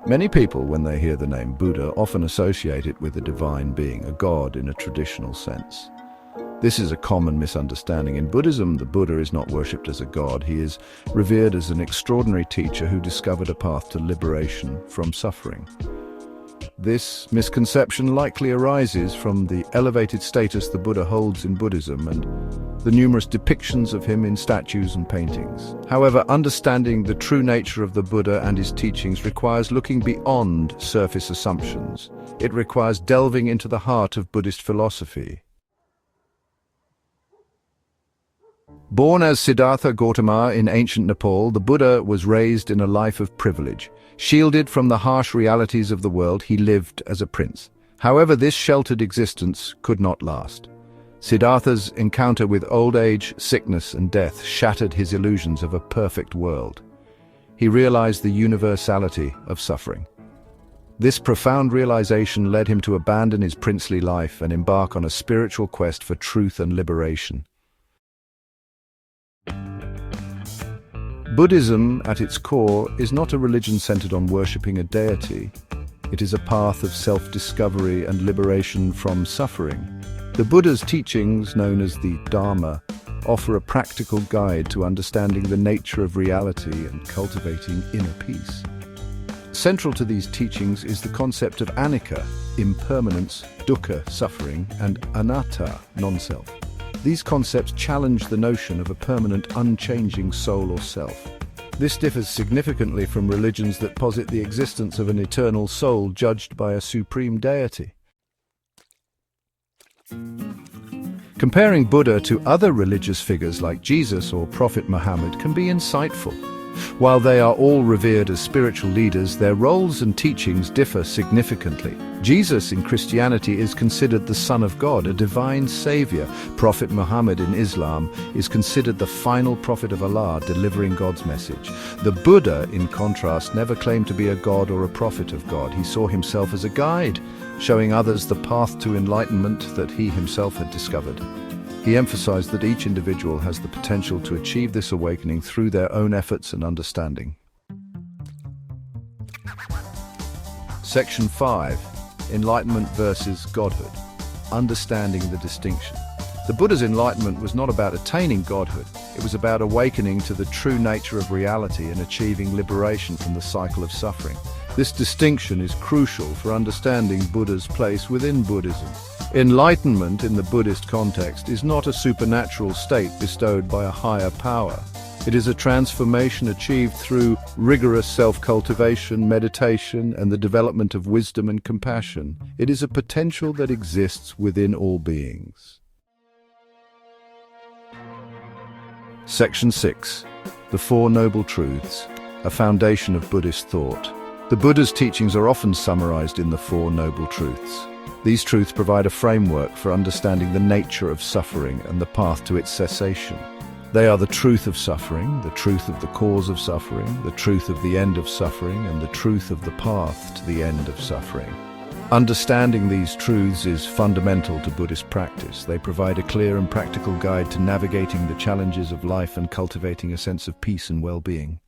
Many people, when they hear the name Buddha, often associate it with a divine being, a god in a traditional sense. This is a common misunderstanding. In Buddhism, the Buddha is not worshipped as a god. He is revered as an extraordinary teacher who discovered a path to liberation from suffering. This misconception likely arises from the elevated status the Buddha holds in Buddhism and the numerous depictions of him in statues and paintings. However, understanding the true nature of the Buddha and his teachings requires looking beyond surface assumptions. It requires delving into the heart of Buddhist philosophy. Born as Siddhartha Gautama in ancient Nepal, the Buddha was raised in a life of privilege. Shielded from the harsh realities of the world, he lived as a prince. However, this sheltered existence could not last. Siddhartha's encounter with old age, sickness, and death shattered his illusions of a perfect world. He realized the universality of suffering. This profound realization led him to abandon his princely life and embark on a spiritual quest for truth and liberation. Buddhism, at its core, is not a religion centered on worshipping a deity. It is a path of self-discovery and liberation from suffering. The Buddha's teachings, known as the Dharma, offer a practical guide to understanding the nature of reality and cultivating inner peace. Central to these teachings is the concept of anicca, impermanence, dukkha, suffering, and anatta, non-self. These concepts challenge the notion of a permanent, unchanging soul or self. This differs significantly from religions that posit the existence of an eternal soul judged by a supreme deity. Comparing Buddha to other religious figures like Jesus or Prophet Muhammad can be insightful. While they are all revered as spiritual leaders, their roles and teachings differ significantly. Jesus in Christianity is considered the Son of God, a divine savior. Prophet Muhammad in Islam is considered the final prophet of Allah, delivering God's message. The Buddha, in contrast, never claimed to be a god or a prophet of God. He saw himself as a guide, showing others the path to enlightenment that he himself had discovered. He emphasized that each individual has the potential to achieve this awakening through their own efforts and understanding. Section 5. Enlightenment versus Godhood. Understanding the distinction. The Buddha's enlightenment was not about attaining godhood. It was about awakening to the true nature of reality and achieving liberation from the cycle of suffering. This distinction is crucial for understanding Buddha's place within Buddhism. Enlightenment in the Buddhist context is not a supernatural state bestowed by a higher power. It is a transformation achieved through rigorous self-cultivation, meditation, and the development of wisdom and compassion. It is a potential that exists within all beings. Section 6. The Four Noble Truths, a foundation of Buddhist thought. The Buddha's teachings are often summarized in the Four Noble Truths. These truths provide a framework for understanding the nature of suffering and the path to its cessation. They are the truth of suffering, the truth of the cause of suffering, the truth of the end of suffering, and the truth of the path to the end of suffering. Understanding these truths is fundamental to Buddhist practice. They provide a clear and practical guide to navigating the challenges of life and cultivating a sense of peace and well-being.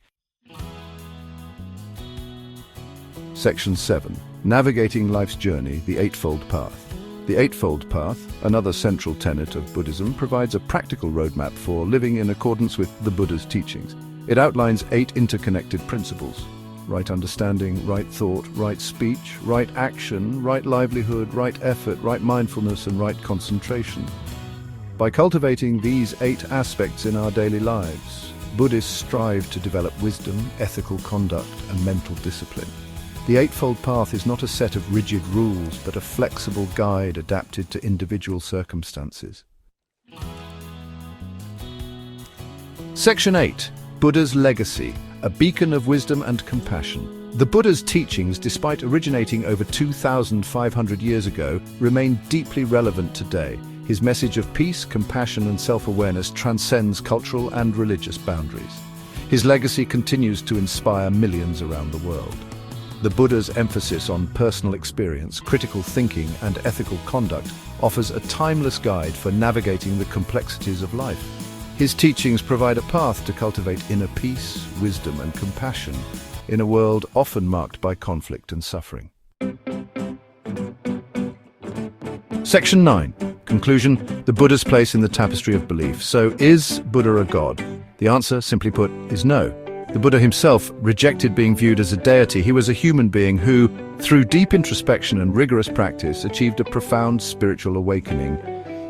Section 7. Navigating life's journey, the Eightfold Path. The Eightfold Path, another central tenet of Buddhism, provides a practical roadmap for living in accordance with the Buddha's teachings. It outlines 8 interconnected principles: right understanding, right thought, right speech, right action, right livelihood, right effort, right mindfulness, and right concentration. By cultivating these 8 aspects in our daily lives, Buddhists strive to develop wisdom, ethical conduct, and mental discipline. The Eightfold Path is not a set of rigid rules, but a flexible guide adapted to individual circumstances. Section 8. Buddha's Legacy, a beacon of wisdom and compassion. The Buddha's teachings, despite originating over 2,500 years ago, remain deeply relevant today. His message of peace, compassion, and self-awareness transcends cultural and religious boundaries. His legacy continues to inspire millions around the world. The Buddha's emphasis on personal experience, critical thinking, and ethical conduct offers a timeless guide for navigating the complexities of life. His teachings provide a path to cultivate inner peace, wisdom, and compassion, in a world often marked by conflict and suffering. Section 9. Conclusion. The Buddha's place in the tapestry of belief. So, is Buddha a god? The answer, simply put, is no. The Buddha himself rejected being viewed as a deity. He was a human being who, through deep introspection and rigorous practice, achieved a profound spiritual awakening.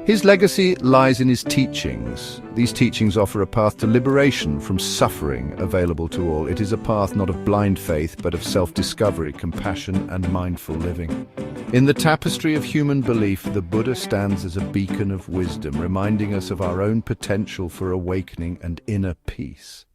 His legacy lies in his teachings. These teachings offer a path to liberation from suffering available to all. It is a path not of blind faith, but of self-discovery, compassion, and mindful living. In the tapestry of human belief, the Buddha stands as a beacon of wisdom, reminding us of our own potential for awakening and inner peace.